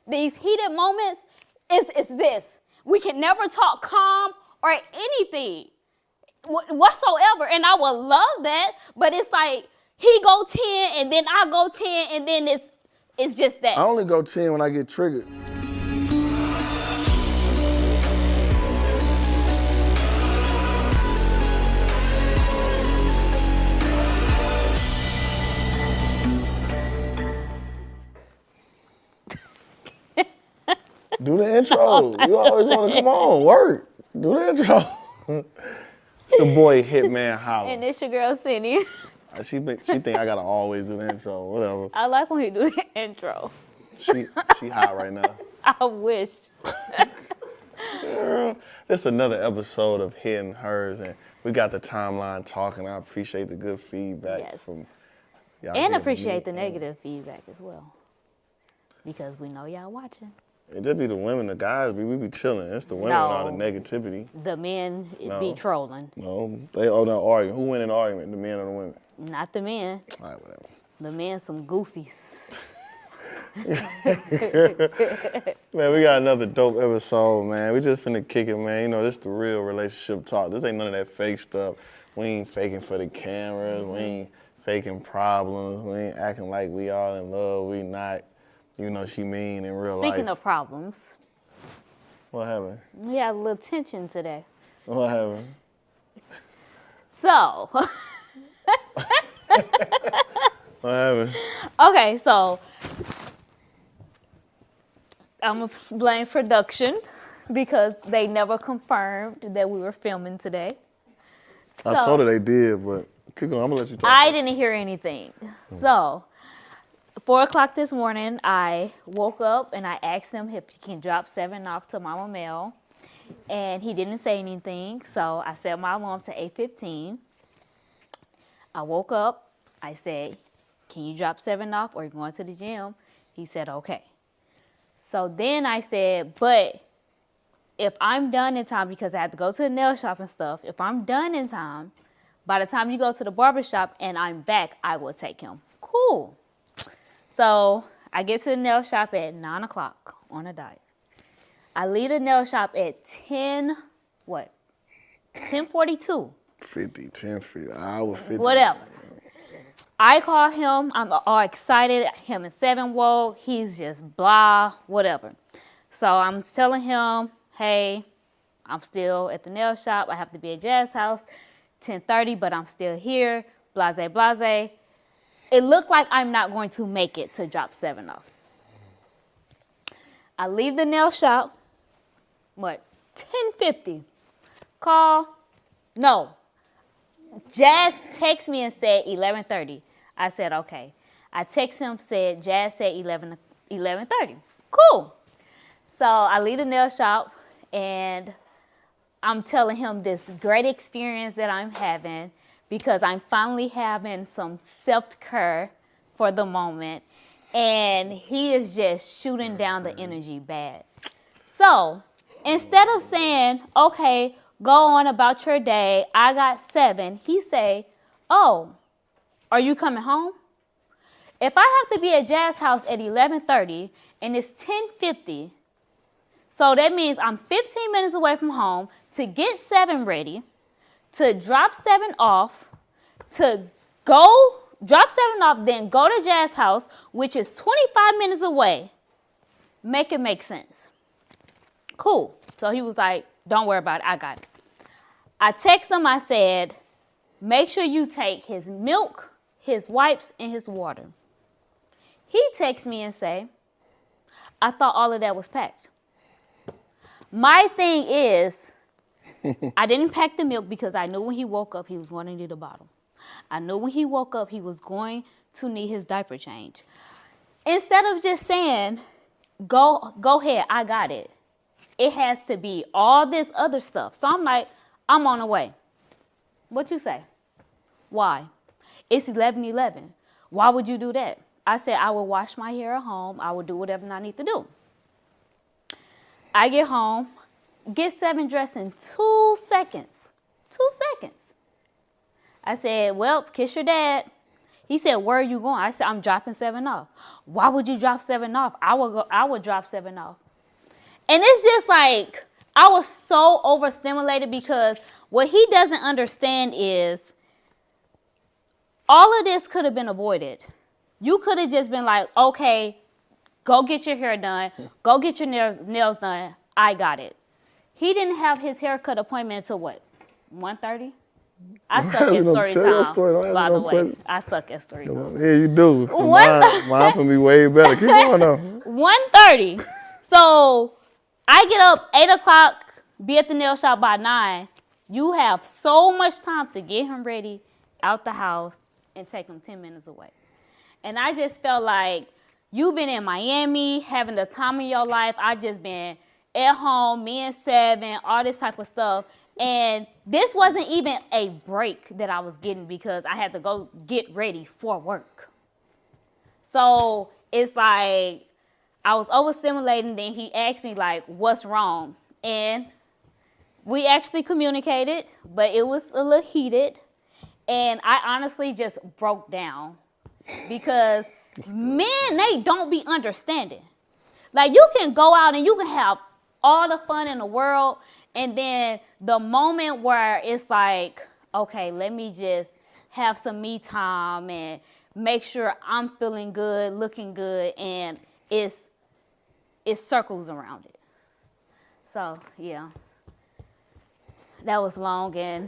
these heated moments, it's this. We can never talk calm or anything whatsoever. And I would love that, but it's like he go 10 and then I go 10 and then it's just that. I only go 10 when I get triggered. Do the intro. You always want to come on, work. Do the intro. The boy Hitman Holla. And it's your girl, Cindy. She think I gotta always do the intro, whatever. I like when he do the intro. She hot right now. I wish. Girl, this is another episode of Hidden Hers, and we got the timeline talking. I appreciate the good feedback from y'all. And appreciate the negative feedback as well. Because we know y'all watching. It just be the women, the guys, we be chilling. It's the women and all the negativity. The men be trolling. No, they not arguing. Who win in the argument, the men or the women? Not the men. All right, whatever. The men some goofies. Man, we got another dope episode, man. We just finna kick it, man. You know, this the real relationship talk. This ain't none of that fake stuff. We ain't faking for the cameras. We ain't faking problems. We ain't acting like we all in love. We not. You know she mean in real life. Speaking of problems. What happened? We had a little tension today. What happened? So. What happened? Okay, so. I'm going to blame production because they never confirmed that we were filming today. I told her they did, but keep going. I'm going to let you talk. I didn't hear anything. So. 4 o'clock this morning, I woke up and I asked him if he can drop 7 off to Mama Mel. And he didn't say anything, so I set my alarm to 8:15. I woke up, I said, can you drop 7 off or are you going to the gym? He said, okay. So then I said, but if I'm done in time, because I have to go to the nail shop and stuff, if I'm done in time, by the time you go to the barbershop and I'm back, I will take him. Cool. So I get to the nail shop at 9 o'clock on a diet. I leave the nail shop at 10:42. 10:50, hour 50. Whatever. I call him. I'm all excited. Him and 7 woke. He's just blah, whatever. So I'm telling him, hey, I'm still at the nail shop. I have to be at Jazz House, 10:30, but I'm still here. Blase, blase. It looked like I'm not going to make it to drop 7 off. I leave the nail shop, 10:50. Call, no. Jazz texted me and said 11:30. I said, okay. I text him, said, Jazz said 11:30. Cool. So I leave the nail shop and I'm telling him this great experience that I'm having because I'm finally having some self-care for the moment. And he is just shooting down the energy bad. So instead of saying, okay, go on about your day, I got 7, he say, oh, are you coming home? If I have to be at Jazz House at 11:30 and it's 10:50, so that means I'm 15 minutes away from home to get 7 ready, to drop 7 off, to go drop 7 off, then go to Jazz House, which is 25 minutes away. Make it make sense. Cool. So he was like, don't worry about it. I got it. I text him. I said, make sure you take his milk, his wipes, and his water. He texts me and say, I thought all of that was packed. My thing is, I didn't pack the milk because I knew when he woke up, he was going to need a bottle. I knew when he woke up, he was going to need his diaper change. Instead of just saying, go ahead, I got it. It has to be all this other stuff. So I'm like, I'm on the way. What you say? Why? It's 11:11. Why would you do that? I said, I will wash my hair at home. I will do whatever I need to do. I get home, get 7 dressed in 2 seconds. 2 seconds. I said, well, kiss your dad. He said, where are you going? I said, I'm dropping 7 off. Why would you drop 7 off? I would drop 7 off. And it's just like, I was so overstimulated because what he doesn't understand is all of this could have been avoided. You could have just been like, okay, go get your hair done. Go get your nails done. I got it. He didn't have his haircut appointment until what? 1:30? I suck at story time, by the way. I suck at story time. Yeah, you do. Mine for me way better. Keep going though. 1:30. So I get up 8 o'clock, be at the nail shop by 9. You have so much time to get him ready, out the house, and take him 10 minutes away. And I just felt like you've been in Miami, having the time of your life. I just been at home, me and Seven, all this type of stuff. And this wasn't even a break that I was getting because I had to go get ready for work. So it's like I was overstimulating. Then he asked me like, what's wrong? And we actually communicated, but it was a little heated. And I honestly just broke down because men, they don't be understanding. Like you can go out and you can have all the fun in the world. And then the moment where it's like, okay, let me just have some me time and make sure I'm feeling good, looking good, and it circles around it. So, yeah. That was long. And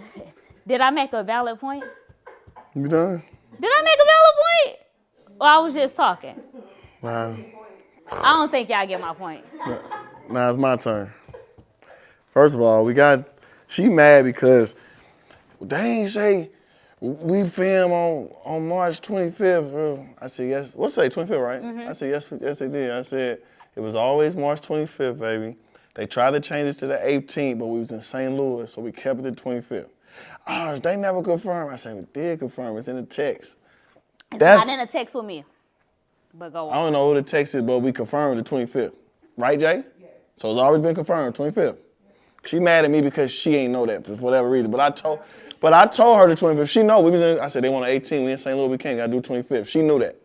did I make a valid point? You done? Did I make a valid point? Or I was just talking? Nah. I don't think y'all get my point. Nah, it's my turn. First of all, she mad because they ain't say we film on March 25th. I said, yes. What's that, 25th, right? Mm-hmm. I said, yes, they did. I said, it was always March 25th, baby. They tried to change it to the 18th, but we was in St. Louis, so we kept it the 25th. Oh, they never confirmed. I said, we did confirm. It's in the text. It's not in the text with me, but go on. I don't know who the text is, but we confirmed the 25th. Right, Jay? Yes. So it's always been confirmed, 25th. She mad at me because she ain't know that for whatever reason. But I told her the 25th. She know. I said they want an 18. We in St. Louis. We can't. Got to do 25th. She knew that.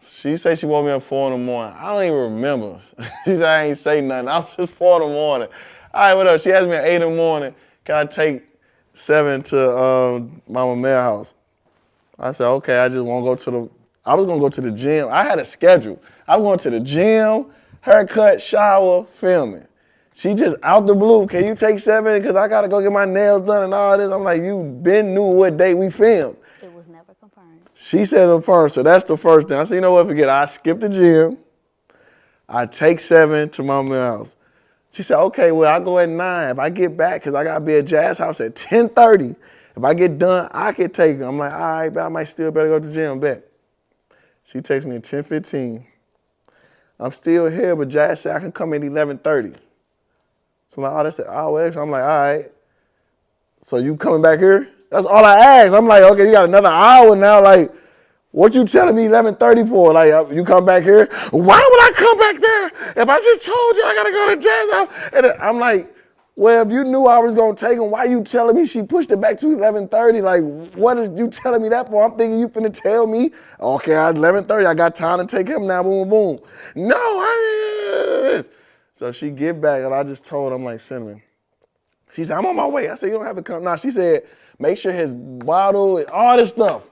She said she woke me up 4 in the morning. I don't even remember. She said I ain't say nothing. I was just 4 in the morning. All right, what else? She asked me at 8 in the morning, can I take 7 to Mama Mayor house? I said, okay, I was going to go to the gym. I had a schedule. I was going to the gym, haircut, shower, filming. She just out the blue, can you take 7? Because I got to go get my nails done and all this. I'm like, you been knew what day we filmed. It was never confirmed. She said it first, so that's the first thing. I said, you know what, forget it. I skip the gym. I take 7 to my house. She said, okay, well, I'll go at 9. If I get back, because I got to be at Jazz house at 10:30. If I get done, I can take her. I'm like, all right, but I might still better go to the gym, bet. She texts me at 10:15. I'm still here, but Jazz said I can come at 11:30. So I'm like, oh, that's an hour extra. I'm like, all right. So you coming back here? That's all I asked. I'm like, okay, you got another hour now. Like, what you telling me 11:30 for? Like, you come back here? Why would I come back there? If I just told you I got to go to Jazz house. And I'm like, well, if you knew I was going to take him, why you telling me she pushed it back to 11:30? Like, what is you telling me that for? I'm thinking you finna tell me, okay, at 11:30, I got time to take him now, boom, boom. No, So she get back, and I just told her, I'm like, Cinnamon. She said, I'm on my way. I said, you don't have to come. Nah, she said, make sure his bottle, all this stuff.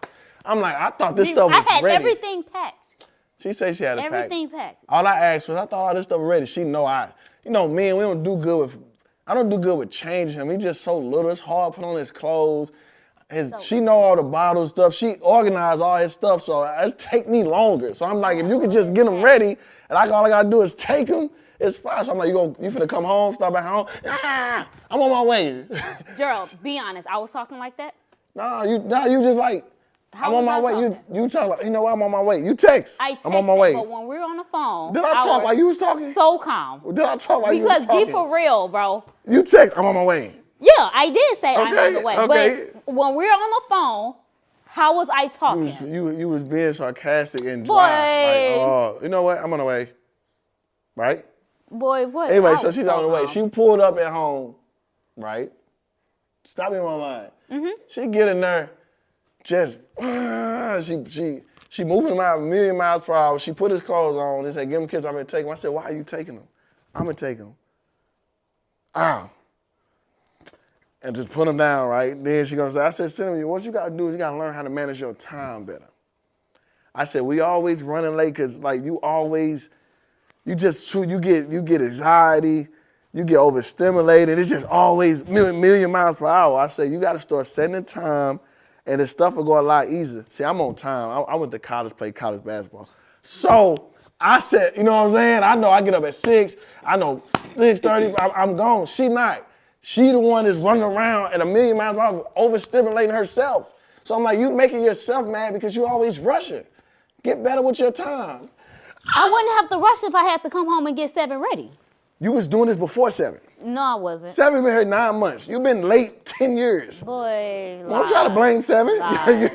I'm like, I thought this stuff was ready. I had everything packed. She said she had it packed. Everything packed. All I asked was, I thought all this stuff was ready. She know men, we don't do good with, I don't do good with changing him. He's just so little. It's hard to put on his clothes. She know all the bottle stuff. She organized all his stuff, so it take me longer. So I'm like, if you could just get him ready, and all I got to do is take him, it's fine. So I'm like, you finna come home, stop at home? I'm on my way. Gerald, be honest. I was talking like that? You just like, I'm on my way. You talk like, you know what, I'm on my way. You text. I'm on my way. But when we're on the phone, did I talk like you was talking? So calm. Did I talk like you was talking? Because be for real, bro. You text, I'm on my way. Yeah, I did say I'm on the way. Okay. But when we're on the phone, how was I talking? You was being sarcastic and dry. Like, you know what, I'm on the way. Right? Boy, what? Anyway, so she's on the way. She pulled up at home, right? Stop in my mind. Mm-hmm. She get in there. just, she moving him out a million miles per hour. She put his clothes on. They said, give him kids, I'm gonna take him. I said, why are you taking him? I'm gonna take him. Ow. And just put him down, right? Then she gonna say, I said, Cinnamon, what you gotta do is you gotta learn how to manage your time better. I said, we always running late because like you get anxiety, you get overstimulated. It's just always million miles per hour. I said, you gotta start setting the time and the stuff will go a lot easier. See, I'm on time. I went to college, played college basketball. So I said, you know what I'm saying? I know I get up at 6, I know 6:30, I'm gone. She not. She the one that's running around at a million miles per hour, overstimulating herself. So I'm like, you making yourself mad because you always rushing. Get better with your time. I wouldn't have to rush if I had to come home and get 7 ready. You was doing this before 7. No, I wasn't. 7 been here 9 months. You've been late 10 years. Boy, Don't try to blame 7.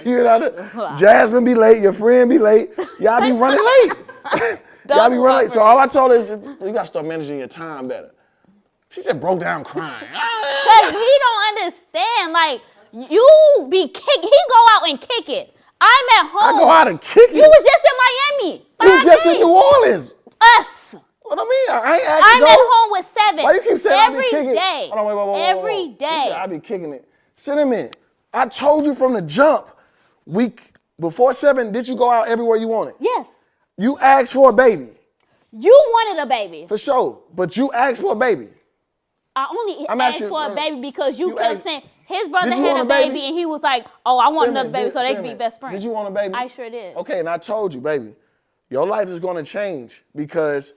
you know, Lies. Jasmine be late, your friend be late. Y'all be running late. Y'all be running late. So all I told her is you gotta start managing your time better. She just broke down crying. Cause he don't understand. Like you be kick. He go out and kick it. I'm at home. I go out and kick it. You was just in Miami. You was just in New Orleans. Us. What I mean? I ain't I'm at home with 7. Why you keep saying I be every kicking day. it? Hold on, wait. Every day. You said I be kicking it. Cinnamon, I told you from the jump. Before 7, did you go out everywhere you wanted? Yes. You asked for a baby. You wanted a baby. For sure. But you asked for a baby. I only asked for a baby because you kept saying his brother had a baby and he was like, oh, I want another baby so they can be best friends. Did you want a baby? I sure did. Okay, and I told you, baby, your life is going to change because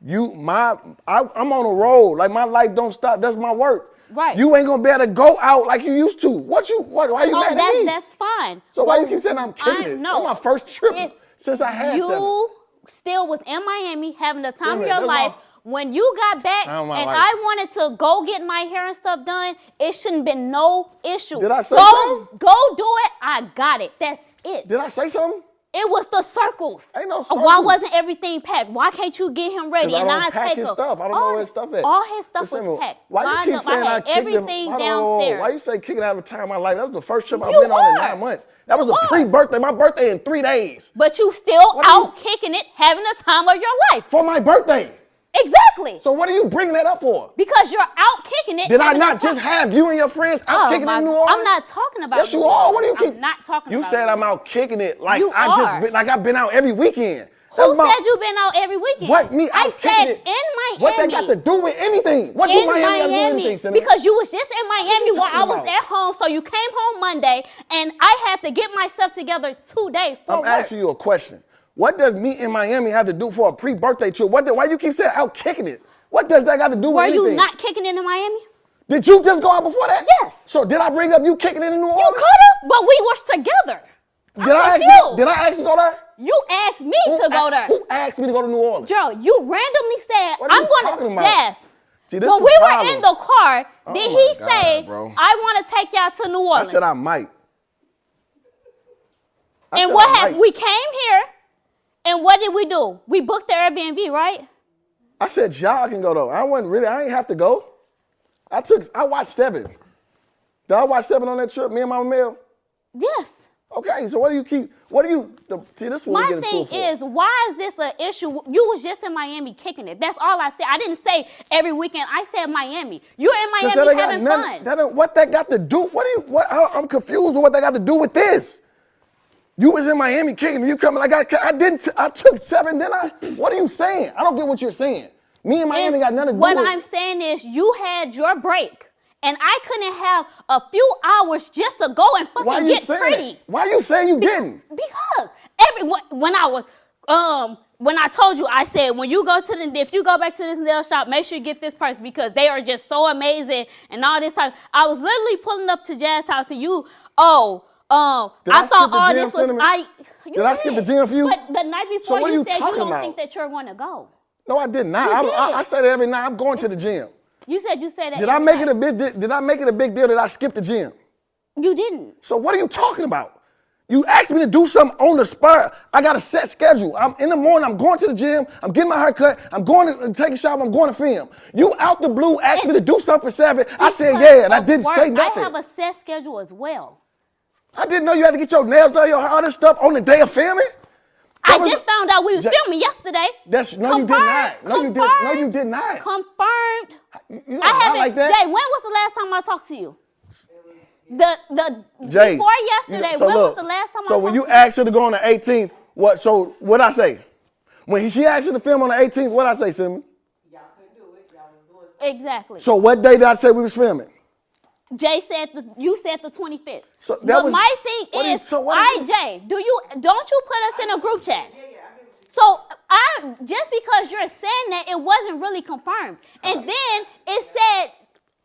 I'm on a roll. Like my life don't stop. That's my work. Right. You ain't going to be able to go out like you used to. Why you mad at me? That's fine. So why you keep saying I'm kicking it? No. That's my first trip since I had 7. You still was in Miami having the time of your life. When you got back and I wanted to go get my hair and stuff done, it shouldn't been no issue. Did I say something? Go do it. I got it. That's it. Did I say something? It was the circles. Ain't no circles. Why wasn't everything packed? Why can't you get him ready and I take him? Stuff. I don't know where his stuff at. All his stuff was packed. Why you keep saying I had everything downstairs. Why you say kicking out of time of my life? That was the first trip I've been on in 9 months. That was a pre-birthday. My birthday in 3 days. But you still out kicking it, having the time of your life. For my birthday. Exactly. So what are you bringing that up for? Because you're out kicking it. Did I not just have you and your friends out kicking it in New Orleans? I'm not talking about Yes, you are. What do you keep? I'm not talking about You said I'm out kicking it like I've been out every weekend. Who said you've been out every weekend? What me? I said in Miami. What that got to do with anything? What do Miami got to do with anything, Cinnamon? Because you was just in Miami while I was at home, so you came home Monday, and I had to get myself together today for work. I'm asking you a question. What does me in Miami have to do for a pre-birthday trip? Why you keep saying out kicking it? What does that got to do with anything? Were you not kicking it in Miami? Did you just go out before that? Yes. So did I bring up you kicking it in New Orleans? You could have, but we were together. Did I ask you to go there? You asked me to go there. Who asked me to go to New Orleans? Gerald, you randomly said, I'm going to Jess. See, when we were in the car, did he say, I want to take y'all to New Orleans? I said I might. And what happened? We came here, and what did we do? We booked the Airbnb, right? I said y'all can go though. I ain't have to go. I watched 7. Did I watch 7 on that trip, me and Mama Mel? Yes. Okay, so see, this is what we get into. My thing is, why is this an issue? You was just in Miami kicking it. That's all I said. I didn't say every weekend. I said Miami. You're in Miami having fun. What that got to do? I'm confused with what that got to do with this. You was in Miami kicking it. You coming like I took 7, didn't I? What are you saying? I don't get what you're saying. Me and Miami got nothing to do with it. What I'm saying is you had your break. And I couldn't have a few hours just to go and fucking get pretty. Why are you saying you didn't? Because when I told you, I said, if you go back to this nail shop, make sure you get this person because they are just so amazing and all this time. I was literally pulling up to Jazz's house and I thought all this was Did I skip the gym for you? But the night before you said you don't think that you're going to go. No, I did not. I said it every night. I'm going to the gym. You said that. Did I make it a big deal that I skipped the gym? You didn't. So what are you talking about? You asked me to do something on the spur. I got a set schedule. In the morning, I'm going to the gym. I'm getting my hair cut. I'm going to take a shower. I'm going to film. You out the blue asked me to do something for 7. I said yeah, and I didn't say nothing. I have a set schedule as well. I didn't know you had to get your nails done, all this stuff on the day of filming. I just found out we was filming yesterday. You did not. No, you did not. Confirmed. You I haven't. like that? Jay, when was the last time I talked to you? Jay, before yesterday. When was the last time I talked to you? So when you asked her to go on the 18th, what'd I say? When she asked you to film on the 18th, what'd I say, Simon? Y'all couldn't do it. Y'all was doing something. Exactly. So what day did I say we was filming? Jay said you said the 25th. So that but was, my thing is, Jay, don't you put us in a group chat? So just because you're saying that, it wasn't really confirmed. And then it said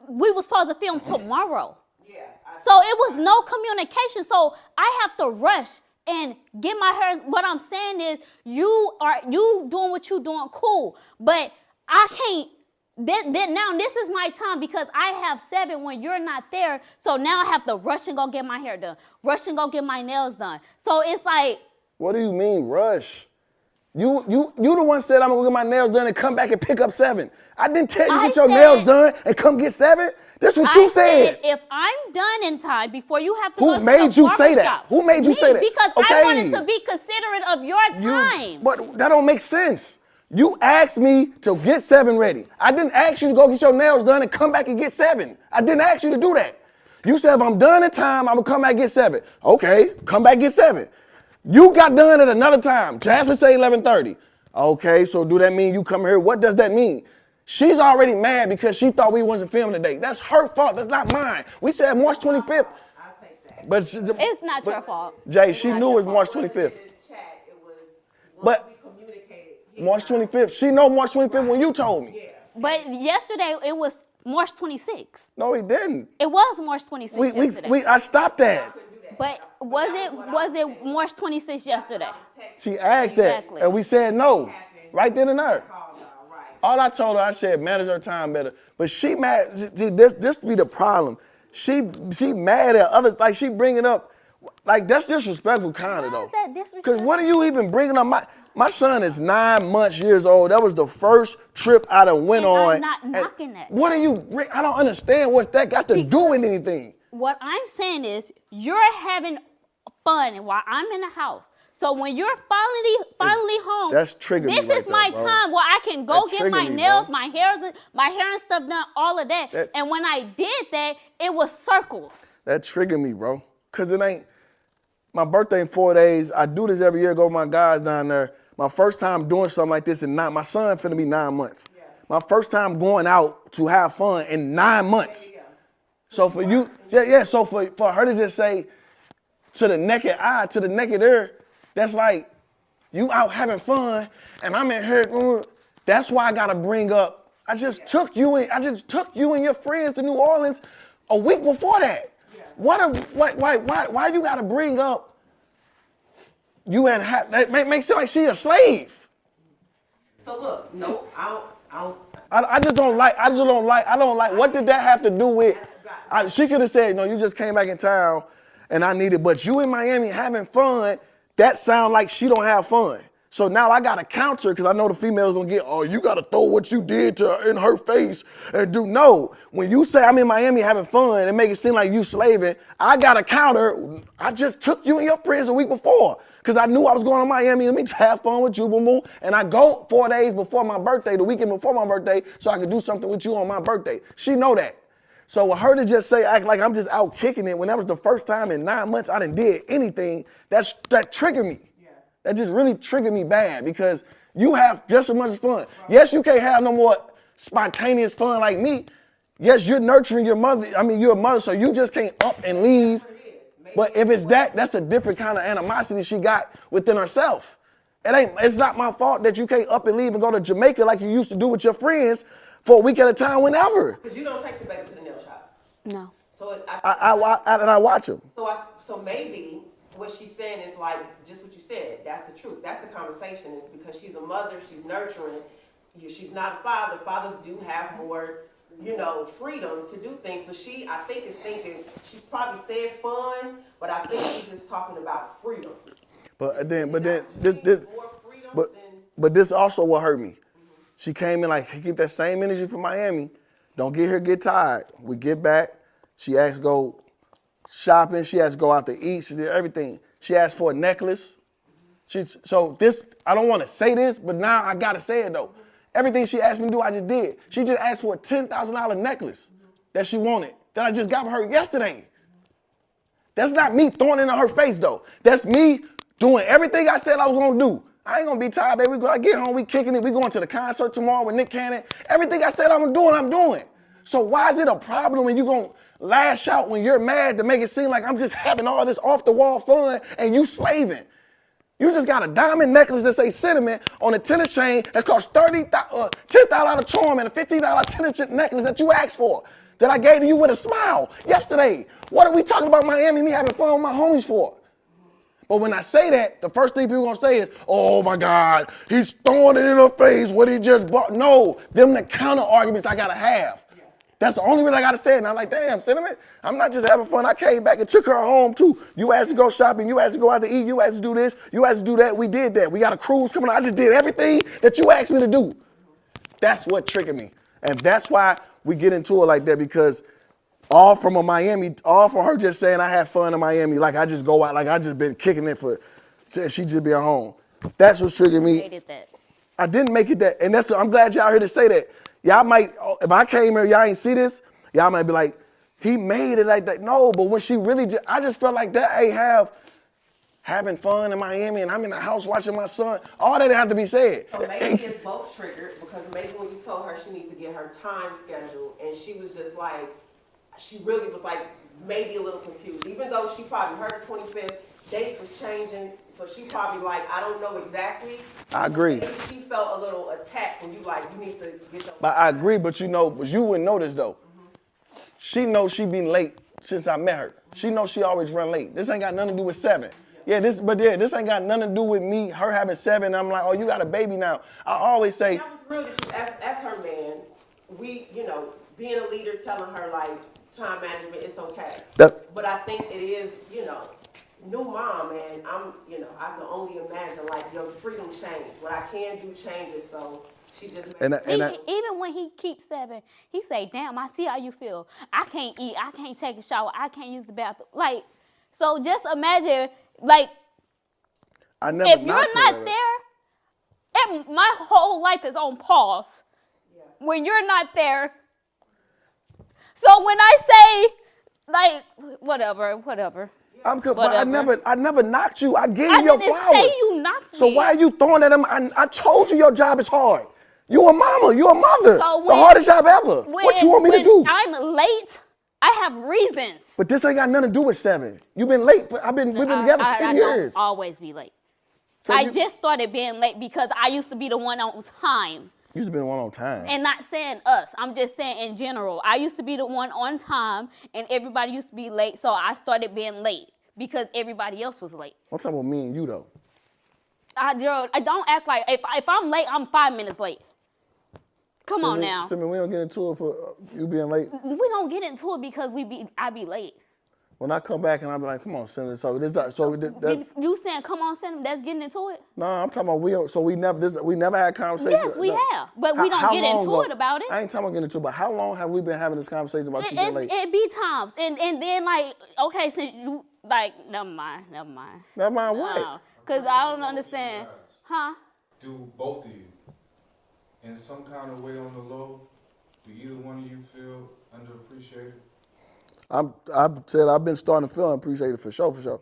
we was supposed to film tomorrow. Yeah. So it was no communication. So I have to rush and get my hair. What I'm saying is you doing what you doing, cool. But I can't. Now this is my time because I have 7 when you're not there. So now I have to rush and go get my hair done. Rush and go get my nails done. So it's like. What do you mean rush? You the one said I'm gonna get my nails done and come back and pick up 7. I didn't tell you get your nails done and come get 7. That's what you said. If I'm done in time before you have to go to the barbershop. Who made you say that? Who made you say that? Because I wanted to be considerate of your time. But that don't make sense. You asked me to get 7 ready. I didn't ask you to go get your nails done and come back and get 7. I didn't ask you to do that. You said if I'm done in time, I'm gonna come back and get 7. Okay, come back and get 7. You got done at another time. Jasmine say 11:30. Okay, so do that mean you come here? What does that mean? She's already mad because she thought we wasn't filming today. That's her fault. That's not mine. We said March 25th. I'll take that. But it's not your fault. Jay, she knew it was March 25th. But March 25th. She know March 25th when you told me. Yeah. But yesterday it was March 26th. No, he didn't. It was March 26th yesterday. I stopped that. But was it March 26th yesterday? She asked that, and we said no, right then and there. All I told her, I said, manage her time better. But she mad. This be the problem. She mad at others, like she bringing up, like that's disrespectful kind of though. How is that disrespectful? Because what are you even bringing up? My son is 9 months years old. That was the first trip I done went on. I'm not knocking that. What are you? I don't understand what that got to do with anything. What I'm saying is you're having fun while I'm in the house. So when you're finally home, that's triggering me. This is my time where I can go get my nails, my hair and stuff done, all of that. And when I did that, it was circles. That triggered me, bro. Cause it ain't my birthday in 4 days. I do this every year. Go with my guys down there. My first time doing something like this in my son finna be 9 months. Yeah. My first time going out to have fun in 9 months. Yeah. So for you, so for her to just say to the naked eye, to the naked ear, that's like you out having fun and I'm in here. That's why I gotta bring up. I just took you and your friends to New Orleans a week before that. Yeah. Why you gotta bring up you and that makes it like she a slave. So look, no, I don't. I don't like. What did that have to do with? She could have said, no, you just came back in town and I needed, but you in Miami having fun, that sound like she don't have fun. So now I got to counter because I know the female's going to get, oh, you got to throw what you did to her in her face and do. No, when you say I'm in Miami having fun and make it seem like you slaving, I got to counter. I just took you and your friends a week before because I knew I was going to Miami. Let me have fun with you, boom, boom. And I go 4 days before my birthday, the weekend before my birthday, so I could do something with you on my birthday. She know that. So for her to just say, act like I'm just out kicking it when that was the first time in 9 months I didn't did anything, that triggered me. Yeah. That just really triggered me bad because you have just as much fun. Right. Yes, you can't have no more spontaneous fun like me. Yes, you're nurturing your mother. I mean, you're a mother, so you just can't up and leave. But if it's that's a different kind of animosity she got within herself. It's not my fault that you can't up and leave and go to Jamaica like you used to do with your friends for a week at a time whenever. Because you don't take the baby to the nail shop. No. So I watch him. So maybe what she's saying is like just what you said. That's the truth. That's the conversation. Is because she's a mother. She's nurturing. She's not a father. Fathers do have more, freedom to do things. So I think is thinking. She probably said fun, but I think she's just talking about freedom. But this also what hurt me. She came in like, keep that same energy from Miami. Don't get here, get tired. We get back. She asked, go shopping. She has to go out to eat. She did everything. She asked for a necklace. I don't want to say this, but now I got to say it though. Everything she asked me to do, I just did. She just asked for a $10,000 necklace that she wanted, that I just got for her yesterday. That's not me throwing it in her face though. That's me doing everything I said I was gonna do. I ain't gonna be tired, baby. I get home, we kicking it. We going to the concert tomorrow with Nick Cannon. Everything I said I'm doing. So why is it a problem when you gonna lash out when you're mad to make it seem like I'm just having all this off the wall fun and you slaving? You just got a diamond necklace that say Cinnamon on a tennis chain that costs $10,000 charm and a $15 tennis necklace that you asked for, that I gave to you with a smile yesterday. What are we talking about Miami, me having fun with my homies for? But when I say that, the first thing people gonna say is, oh my God, he's throwing it in her face, what he just bought. No, them the counter arguments I gotta have. That's the only reason I gotta say it. And I'm like, damn, Cinnamon, I'm not just having fun. I came back and took her home too. You asked to go shopping, you asked to go out to eat, you asked to do this, you asked to do that. We did that. We got a cruise coming on. I just did everything that you asked me to do. That's what triggered me. And that's why we get into it like that, because all from her just saying I had fun in Miami, like I just go out, like I just been kicking it for, said she just be at home. That's what triggered me. Hated that. I didn't make it that, and I'm glad y'all here to say that. Y'all might, if I came here, y'all ain't see this, y'all might be like, he made it like that. No, but when she really I just felt like that ain't having fun in Miami and I'm in the house watching my son. All that didn't have to be said. So maybe it's both triggered, because maybe when you told her she needs to get her time scheduled, and she was just like, she really was like maybe a little confused, even though she probably heard the 25th, dates was changing, so she probably like, I don't know exactly. I agree. Maybe she felt a little attacked when you like, you need to get your. But I agree, but you wouldn't know this though. She knows she been late since I met her. She knows she always run late. This ain't got nothing to do with 7. This ain't got nothing to do with me, her having 7. I'm like, oh, you got a baby now. I always say. That was real that you as her man, we, being a leader, telling her like time management, it's okay. But I think it is, new mom, and I can only imagine like your freedom changed. What I can do changes, so she just even when he keeps 7, he say, damn, I see how you feel. I can't eat, I can't take a shower, I can't use the bathroom. Like, so just imagine, like, if you're not there, my whole life is on pause when you're not there. So when I say, like, whatever. But I never knocked you. I gave you your flowers. I didn't say you knocked me. So why are you throwing at him? I told you your job is hard. You a mama. You a mother. So the hardest job ever. What you want me to do? I'm late. I have reasons. But this ain't got nothing to do with 7. You've been late. We've been together 10 years. I don't always be late. So I just started being late because I used to be the one on time. You used to be the one on time. And not saying us. I'm just saying in general. I used to be the one on time, and everybody used to be late, so I started being late because everybody else was late. I'm talking about me and you, though. I don't act like, if I'm late, I'm 5 minutes late. Come on now. So we don't get into it for you being late? We don't get into it because I be late. When I come back and I be like, come on, Cinnamon. That's you saying, come on, Cinnamon, that's getting into it? No, I'm talking about we never had conversations. Yes, we have, but we don't get into it about it. I ain't talking about getting into it, but how long have we been having this conversation about you being late? It be times, and then like, okay, since you like, never mind. Never mind what? Because I don't understand, huh? Do both of you, in some kind of way on the low, do either one of you feel underappreciated? I've been starting to feel appreciated for sure. What about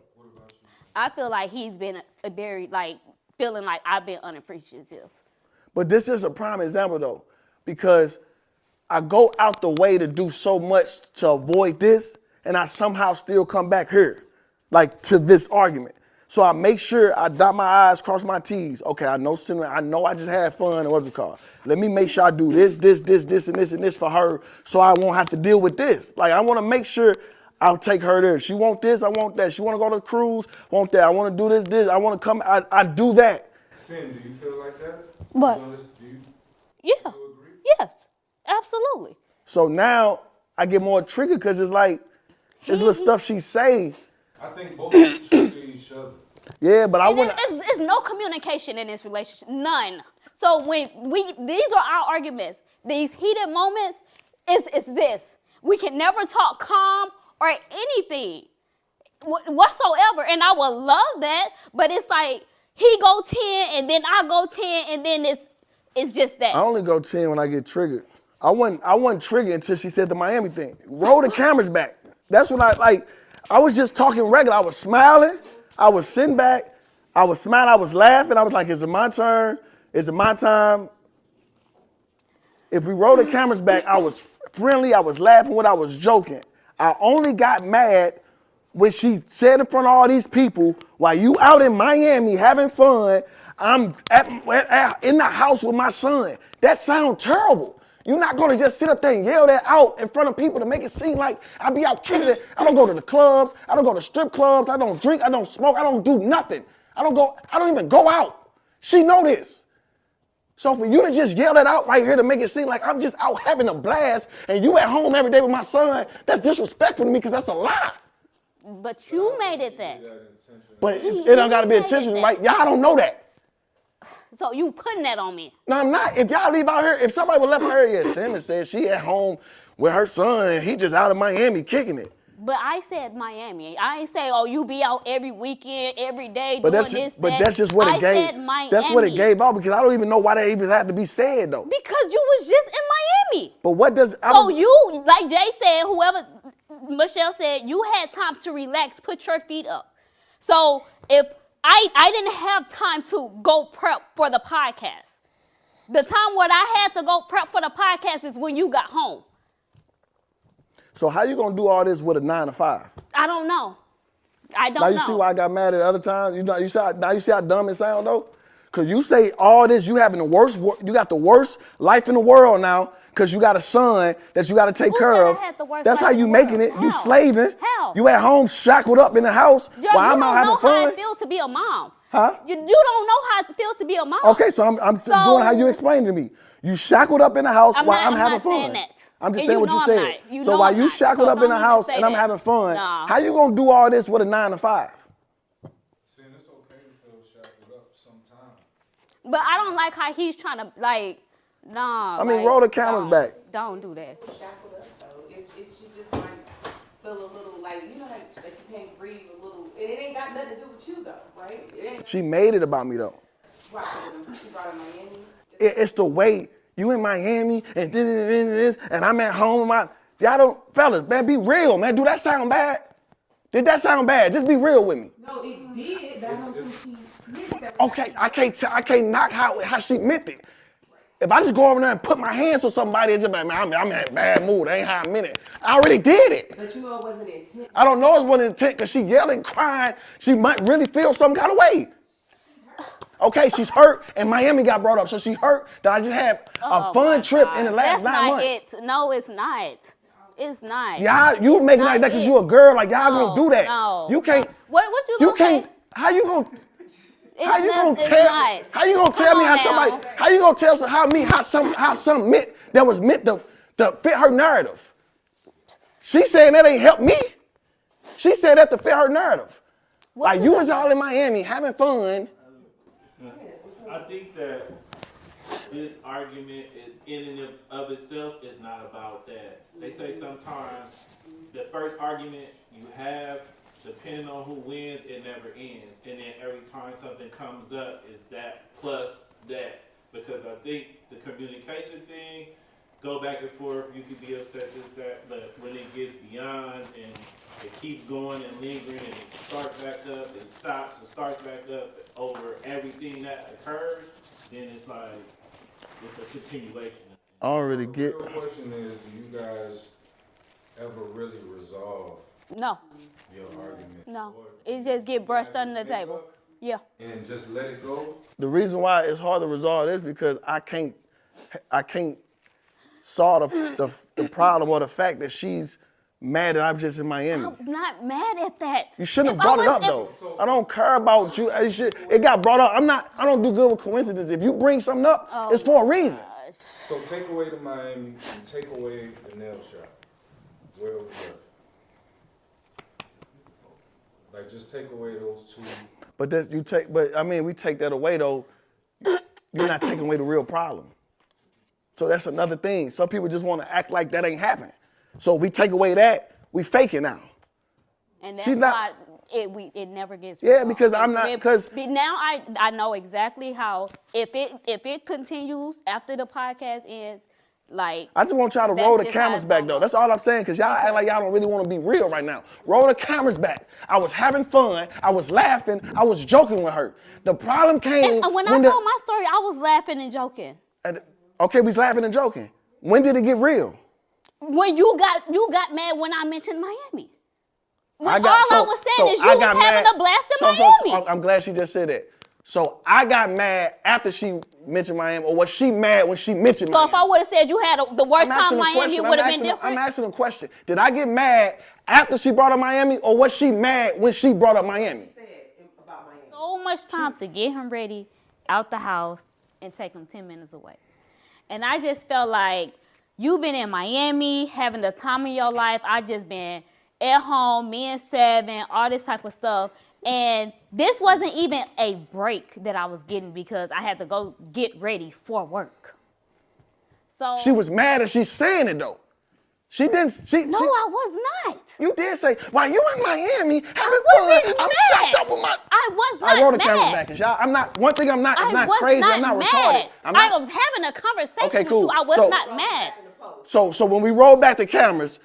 you? I feel like he's been very, like, feeling like I've been unappreciative. But this is a prime example, though, because I go out the way to do so much to avoid this, and I somehow still come back here, like, to this argument. So I make sure I dot my I's, cross my T's. Okay, I know Cinnamon, I know I just had fun, and what's it called? Let me make sure I do this, and this for her, so I won't have to deal with this. Like, I want to make sure I'll take her there. She want this, I want that. She want to go to the cruise, want that. I want to do this. I want to come, I do that. Sin, do you feel like that? What? Yeah. Do you agree? Yes, absolutely. So now I get more triggered because it's like, this little stuff she says. I think both of you trigger each other. Yeah, but I want It's no communication in this relationship, none. So when these are our arguments, these heated moments, it's this. We can never talk calm or anything. whatsoever, and I would love that. But it's like he go 10, and then I go 10, and then it's just that. I only go 10 when I get triggered. I wasn't triggered until she said the Miami thing. Roll the cameras back. That's when I was just talking regular. I was smiling. I was sitting back. I was smiling. I was laughing. I was like, is it my turn? Is it my time? If we roll the cameras back, I was friendly. I was laughing when I was joking. I only got mad when she said in front of all these people, while you out in Miami having fun, I'm in the house with my son. That sounds terrible. You're not gonna just sit up there and yell that out in front of people to make it seem like I be out kicking it. I don't go to the clubs. I don't go to strip clubs. I don't drink. I don't smoke. I don't do nothing. I don't even go out. She know this. So for you to just yell that out right here to make it seem like I'm just out having a blast and you at home every day with my son, that's disrespectful to me because that's a lie. But you made it that. But it don't gotta be intentional, right? Y'all don't know that. So you putting that on me. No, I'm not. If y'all leave out here, if somebody would left her here, Cinnamon said she at home with her son and he just out of Miami kicking it. But I said Miami. I ain't say, oh, you be out every weekend, every day But doing that's this, but that. that's just what it I gave. said Miami. That's what it gave out because I don't even know why that even had to be said though. Because you was just in Miami. But what does So you, like Jay said, whoever, Michelle said, you had time to relax, put your feet up. So if I didn't have time to go prep for the podcast. The time when I had to go prep for the podcast is when you got home. So how you gonna do all this with a 9 to 5? I don't know. I don't Now know. you see why I got mad at other times? Now you see how dumb it sound though? Cause you say all this, you got the worst life in the world now, cause you got a son that you gotta take Who care said I of. had the worst That's life how in you the making world? it. You How? slaving. How? You at home shackled up in the house Yo, while you I'm out don't having know how fun. it feels to be a mom. Huh? You don't know how it feels to be a mom. Okay, so I'm doing how you explained to me. You shackled up in the house while I'm having not fun. saying that. I'm just And saying you what know you I'm said. not. You So know while I'm you not. shackled So up in the don't even house say and I'm that. having fun, Nah. how you gonna do all this with a 9 to 5? See, and it's okay to feel shackled up sometimes. But I don't like how he's trying to, nah. I mean, roll the cameras don't. back. Don't do that. Shackled up though. It should just like feel a little like, you know, like you can't breathe a little. And it ain't got nothing to do with you though, right? It ain't. She made it about me though. Right, she brought in Miami. It's the way you in Miami and this, and I'm at home. Y'all don't, fellas, man, be real, man. Do that sound bad? Did that sound bad? Just be real with me. No, it did. But I don't think she meant that. Okay, I can't knock how she meant it. If I just go over there and put my hands on somebody and just be like, man, I'm in a bad mood. That ain't how I meant it. I already did it. But you know it wasn't intent. I don't know it wasn't intent because she yelling, crying. She might really feel some kind of way. Okay, she's hurt, and Miami got brought up, so she hurt that I just had a fun trip in the last That's 9 not months. it. No, it's not. It's not. Y'all, you It's making it not like that because it. you a girl, like y'all No, gonna do that. no. You can't. What you You gonna can't. say? How you gonna? How you gonna It's tell? not. How you gonna tell Come me how on somebody? now. How you gonna tell how something meant that was meant to fit her narrative? She saying that ain't helped me. She said that to fit her narrative. What Like you was all in Miami having fun. I think that this argument is in and of itself is not about that. They say sometimes the first argument you have, depending on who wins, it never ends. And then every time something comes up, is that plus that. Because I think the communication thing, go back and forth, you could be upset with that, but when it gets beyond and it keeps going and lingering and it starts back up, it stops and starts back up over everything that occurs, then it's like, it's a continuation. I don't really The get. real question is, do you guys ever really resolve No, your argument? no. Or It just get brushed under the make table. up Yeah. and just let it go? The reason why it's hard to resolve this because I can't solve the problem or the fact that she's mad that I'm just in Miami. I'm not mad at that. You shouldn't If have brought I it up was- though. I don't care about you. It got brought up. I don't do good with coincidence. If you bring something up, it's for a reason. So take away the Miami and take away the nail shop. Where are we left? Like just take away those two. But we take that away though. You're not taking away the real problem. So that's another thing. Some people just want to act like that ain't happened. So we take away that, we fake it now. And that's She's not- it never gets Yeah, resolved. because I'm not- 'cause- But now I know exactly how if it continues after the podcast ends, like I just want y'all to that's roll the just how cameras it's back, gonna though. go. That's all I'm saying, because y'all act like y'all don't really want to be real right now. Roll the cameras back. I was having fun. I was laughing. I was joking with her. The problem came And when I told my story, I was laughing and joking. Okay, we was laughing and joking. When did it get real? When you got mad when I mentioned Miami. When I was saying so is you I was got having mad. a blast in So Miami. I'm glad she just said that. So I got mad after she mentioned Miami, or was she mad when she mentioned So Miami? if I would have said you had the worst I'm time asking in a Miami, question. it would have been different. I'm asking a question. Did I get mad after she brought up Miami, or was she mad when she brought up Miami? About Miami. So much time to get him ready out the house and take him 10 minutes away. And I just felt like you've been in Miami, having the time of your life. I just been at home, me and Seven, all this type of stuff. And this wasn't even a break that I was getting because I had to go get ready for work. So She was mad and she's saying it though. She didn't. No, I was not. You did say, "Why you in Miami having I fun?" wasn't I'm mad. shocked up with my. I was not I roll the mad. camera back, and y'all. I'm not. One thing I'm not. It's I not was crazy. not I'm not mad. retarded. I was having a conversation Okay, with cool. you. I was So- not mad. So when we roll back the cameras,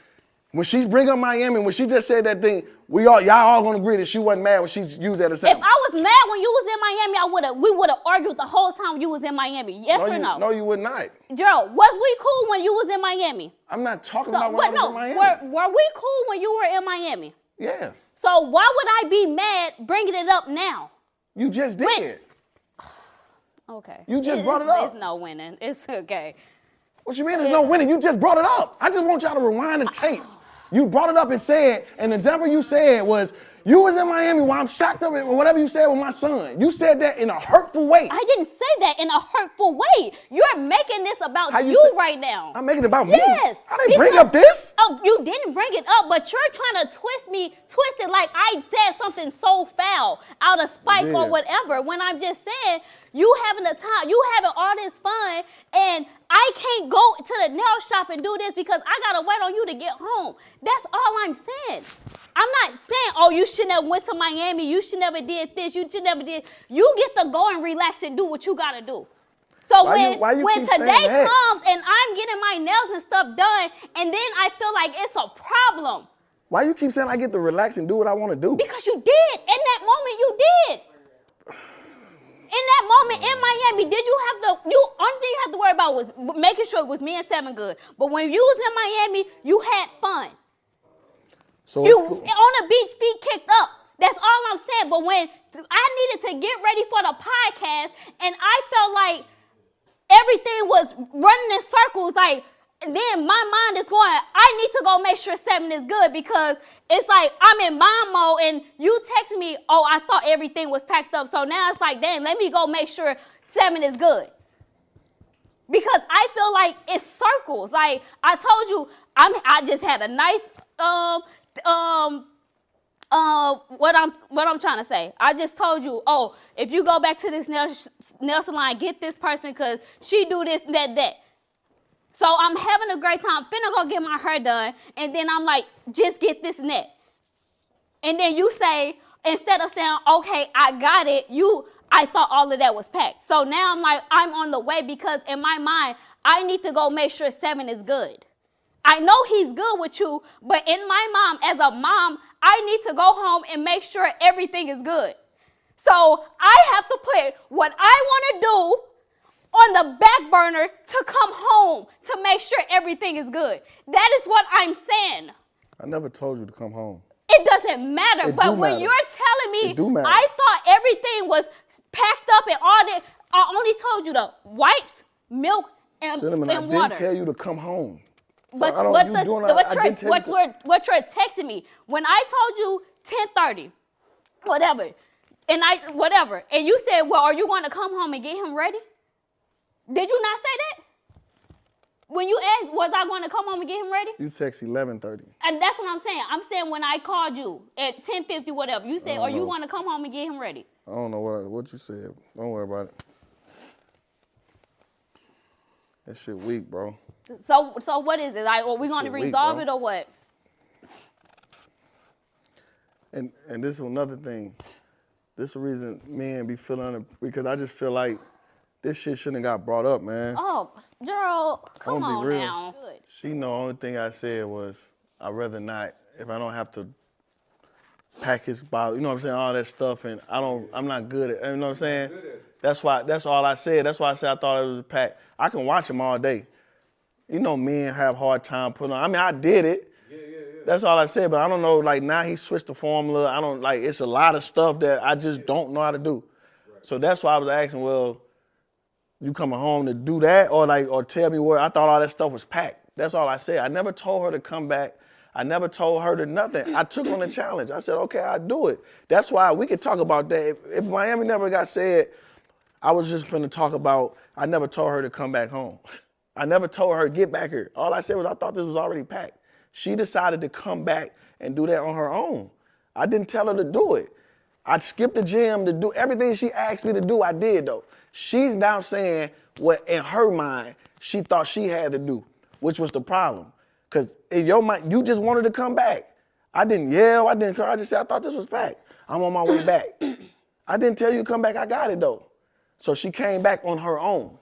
when she bring up Miami, when she just said that thing, y'all all gonna agree that she wasn't mad when she used that as If I was mad when you was in Miami, we would have argued the whole time you was in Miami. Yes or no? No, you would not. Gerald, was we cool when you was in Miami? I'm not talking So, about when I was in Miami. were we cool when you were in Miami? Yeah, So why would I be mad bringing it up now? you just did. Okay. You just brought it up. It's no winning. It's okay. What you mean there's no winning? You just brought it up. I just want y'all to rewind the tapes. You brought it up and said, an example you said was, you was in Miami while I'm shocked up, or whatever you said with my son. You said that in a hurtful way. I didn't say that in a hurtful way. You're making this about How you you say- right now. I'm making it about me. Yes. I didn't bring because- up this. Oh, you didn't bring it up, but you're trying to twist it like I said something so foul out of spite or did. whatever. When I'm just saying, you having the time, you having all this fun, and I can't go to the nail shop and do this because I gotta wait on you to get home. That's all I'm saying. I'm not saying, oh, you should never went to Miami, you should never did this, you should never did. You get to go and relax and do what you gotta do. So Why you when keep saying today that? comes and I'm getting my nails and stuff done, and then I feel like it's a problem. Why you keep saying I get to relax and do what I want to do? Because you did. In that moment, you did. In that moment in Miami, did you have the only thing you have to worry about was making sure it was me and Seven good. But when you was in Miami, you had fun. So You it's cool. on the beach, feet kicked up. That's all I'm saying. But when I needed to get ready for the podcast, and I felt like everything was running in circles, like then my mind is going, I need to go make sure Seven is good because it's like I'm in mom mode and you texted me, oh, I thought everything was packed up. So now it's like, dang, let me go make sure Seven is good. Because I feel like it's circles. Like I told you, I just had a nice what I'm trying to say. I just told you, oh, if you go back to this nail salon, get this person because she do this, that. So I'm having a great time. Finna go get my hair done. And then I'm like, just get this and that. And then you say, instead of saying, okay, I got it, I thought all of that was packed. So now I'm like, I'm on the way because in my mind, I need to go make sure Seven is good. I know he's good with you, but in my mind, as a mom, I need to go home and make sure everything is good. So I have to put what I want to do on the back burner to come home to make sure everything is good. That is what I'm saying. I never told you to come home. It doesn't matter, It but do when matter. you're telling me, It do matter. I thought everything was packed up and all that. I only told you the wipes, milk, and Cinnamon, I water. didn't tell you to come home. So But I don't, what you doing that, I didn't tell you to- what you're texting me when I told you 10:30, whatever, and you said, well, are you going to come home and get him ready? Did you not say that? When you asked, was I going to come home and get him ready? You text 11:30. And that's what I'm saying. I'm saying when I called you at 10:50, whatever, you said, are you going to come home and get him ready? I don't know what you said. Don't worry about it. That shit weak, bro. So what is it? Like, are we going to Shit weak, resolve bro. it or what? And this is another thing. This is the reason men be feeling, because I just feel like this shit shouldn't have got brought up, man. Oh, Gerald, come I'ma be on real. now. Good. She know the only thing I said was, I'd rather not, if I don't have to pack his bottle, you know what I'm saying, all that stuff, and I'm not good at, you know what I'm saying? That's all I said. That's why I said I thought it was a pack. I can watch him all day. You know men have hard time putting on, I mean, I did it. Yeah. That's all I said, but I don't know, like now he switched the formula. I don't, like, it's a lot of stuff that I just don't know how to do. Right. So that's why I was asking, well, you coming home to do that, or tell me where? I thought all that stuff was packed. That's all I said. I never told her to come back. I never told her to nothing. I took on the challenge. I said, okay, I'll do it. That's why we could talk about that. If Miami never got said, I was just finna talk about, I never told her to come back home. I never told her to get back here. All I said was I thought this was already packed. She decided to come back and do that on her own. I didn't tell her to do it. I skipped the gym to do everything she asked me to do, I did though. She's now saying what in her mind she thought she had to do, which was the problem. Because in your mind, you just wanted to come back. I didn't yell, I didn't cry, I just said I thought this was packed. I'm on my way back. I didn't tell you to come back, I got it though. So she came back on her own.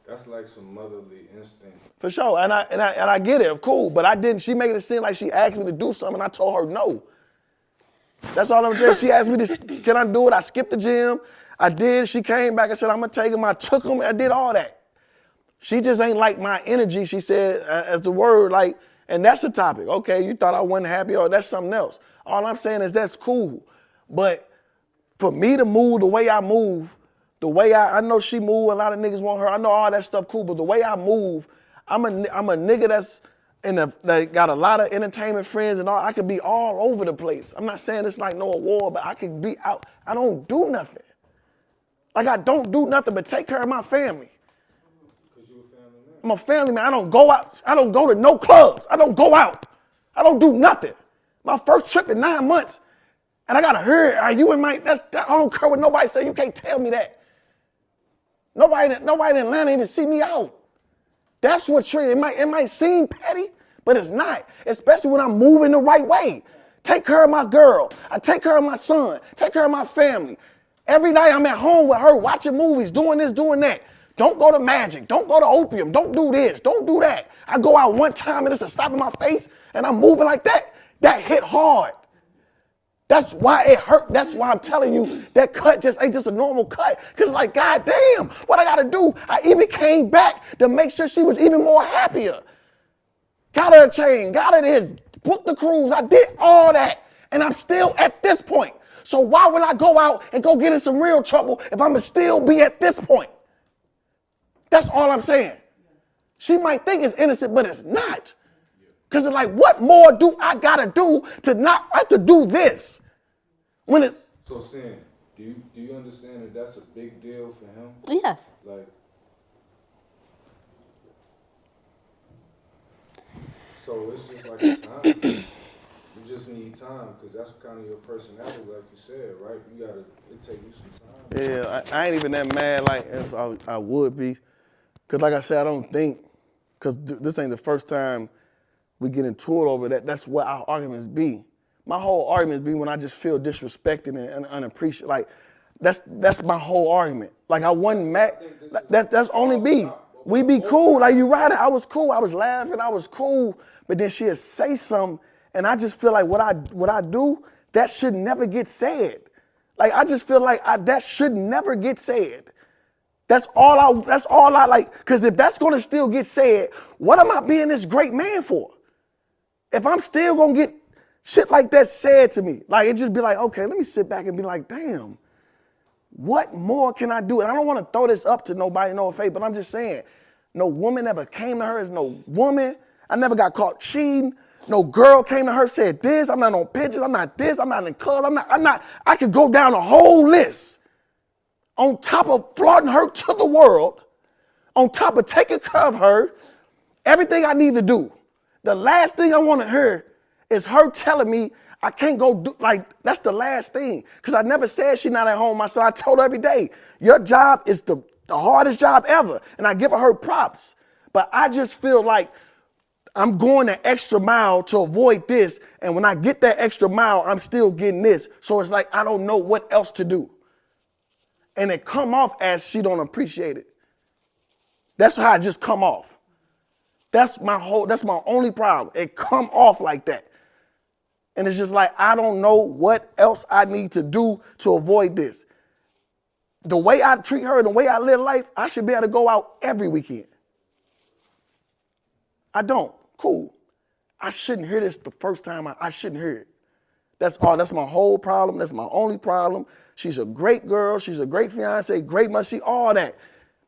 That's like some motherly instinct. For sure, and I get it, cool, but I didn't, she made it seem like she asked me to do something and I told her no. That's all I'm saying. She asked me, can I do it? I skipped the gym. I did. She came back and said, I'm going to take him. I took him. I did all that. She just ain't like my energy, she said, as the word, like, and that's the topic. Okay, you thought I wasn't happy, or that's something else. All I'm saying is that's cool. But for me to move the way I move, the way I know she move, a lot of niggas want her. I know all that stuff cool, but the way I move, I'm a nigga that's that got a lot of entertainment friends and all. I could be all over the place. I'm not saying it's like no award, but I could be out. I don't do nothing. Like I don't do nothing but take care of my family. Because you a family man. I'm a family man. I don't go out. I don't go to no clubs. I don't go out. I don't do nothing. My first trip in 9 months, and I got to hear, are you in my, I don't care what nobody say. You can't tell me that. Nobody in Atlanta even see me out. That's what it might seem petty, but it's not, especially when I'm moving the right way. Take care of my girl. I take care of my son. Take care of my family. Every night I'm at home with her, watching movies, doing this, doing that. Don't go to Magic. Don't go to Opium. Don't do this. Don't do that. I go out one time and it's a slap in my face and I'm moving like that. That hit hard. That's why it hurt. That's why I'm telling you that cut just ain't just a normal cut. Cause like, God damn, what I gotta do? I even came back to make sure she was even more happier. Got her a chain, got her this, booked the cruise. I did all that. And I'm still at this point. So why would I go out and go get in some real trouble if I'm gonna still be at this point? That's all I'm saying. She might think it's innocent, but it's not. Because it's like, what more do I gotta do to not have to do this? When it. So, Sin, do you understand that that's a big deal for him? Yes. Like, so it's just like a time. You just need time because that's kind of your personality, like you said, right? It take you some time. Yeah, I ain't even that mad like as I would be. Because like I said, I don't think, because this ain't the first time we get into it over that. That's what our arguments be. My whole arguments be when I just feel disrespected and unappreciated. Like, that's my whole argument. Like, I wasn't mad. That's only me. We be cool. Like, you right, I was cool. I was laughing. I was cool. But then she'd say something, and I just feel like what I do, that should never get said. Like, I just feel like that should never get said. That's all I like. Because if that's going to still get said, what am I being this great man for? If I'm still going to get shit like that said to me, like it just be like, okay, let me sit back and be like, damn, what more can I do? And I don't want to throw this up to nobody, no offense, but I'm just saying, no woman ever came to her as no woman. I never got caught cheating. No girl came to her, said this, I'm not on pictures, I'm not this, I'm not in clubs, I'm not, I could go down a whole list. On top of flaunting her to the world, on top of taking care of her, everything I need to do. The last thing I want to hear is her telling me I can't go do, like, that's the last thing. Because I never said she's not at home. I told her every day, your job is the hardest job ever. And I give her props. But I just feel like I'm going the extra mile to avoid this. And when I get that extra mile, I'm still getting this. So it's like, I don't know what else to do. And it come off as she don't appreciate it. That's how I just come off. That's my only problem. It come off like that. And it's just like, I don't know what else I need to do to avoid this. The way I treat her, the way I live life, I should be able to go out every weekend. I don't. Cool. I shouldn't hear this the first time. I shouldn't hear it. That's all. That's my whole problem. That's my only problem. She's a great girl. She's a great fiance, great mother, all that.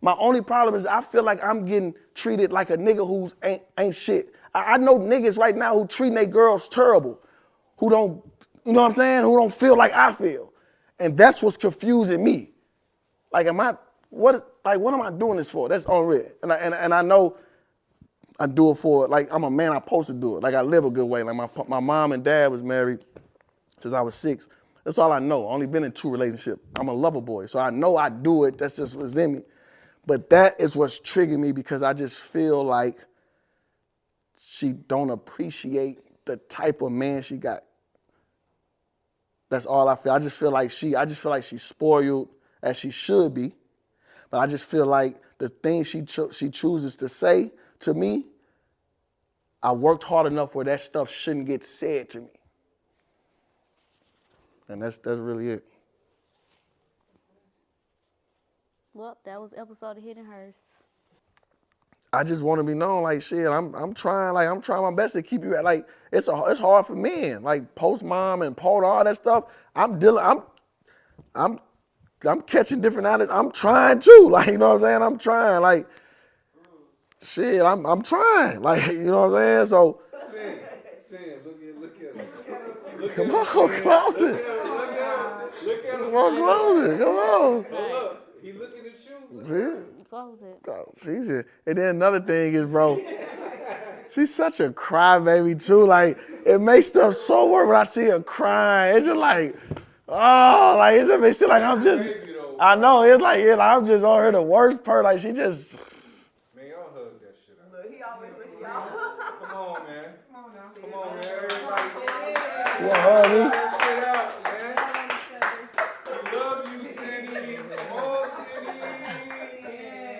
My only problem is I feel like I'm getting treated like a nigga who's ain't shit. I know niggas right now who treat their girls terrible, who don't, you know what I'm saying, who don't feel like I feel. And that's what's confusing me. Like, what am I doing this for? That's unreal. And I know I do it for, like, I'm a man, I'm supposed to do it. Like, I live a good way. Like, my mom and dad was married since I was 6. That's all I know. I only been in 2 relationships. I'm a lover boy, so I know I do it. That's just what's in me. But that is what's triggering me because I just feel like she don't appreciate the type of man she got. That's all I feel. I just feel like she's spoiled as she should be. But I just feel like the things she chooses to say to me, I worked hard enough where that stuff shouldn't get said to me. And that's really it. Well, that was episode of Hidden Hers. I just want to be known, like, shit, I'm trying my best to keep you at, like, it's hard for men, like post mom and all that stuff. I'm catching different attitudes. I'm trying too, like, you know what I'm saying? I'm trying, like, shit, I'm trying, like, you know what I'm saying? So, look at him. Come on, close it. Look at him. Come on, close it. Come on. Look, he looking at you. Close it. Oh, she's here. And then another thing is, bro, she's such a crybaby too. Like, it makes stuff so worse when I see her crying. It's just like, oh, like, it just makes it like I'm just, I know, it's like I'm just on her the worst part. Like, she just. Man, y'all hug that shit out. Look, he always with y'all. Come on, man. Come on now. Come on, man. Everybody, You want to hug me? that shit out, man. We love you, Cindy. Come on, Cindy.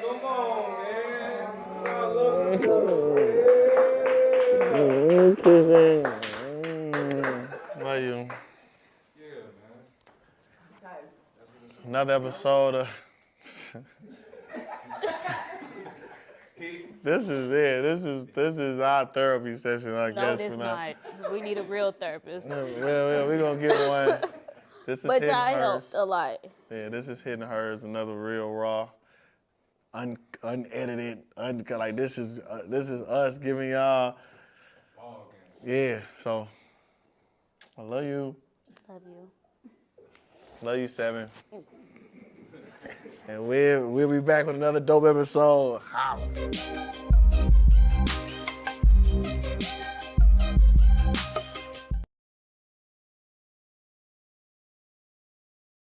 Come on, man. I love you. Love you. Yeah, man. Another episode of. This is it. This is our therapy session, I guess. No, this not. We need a real therapist. Well, we're gonna get one. This is But Hidden y'all Hers. helped a lot. Yeah, this is Hidden Hers, another real raw, unedited, like this is us giving y'all. Yeah, so I love you. Love you. Love you, 7. And we'll be back with another dope episode. Holla.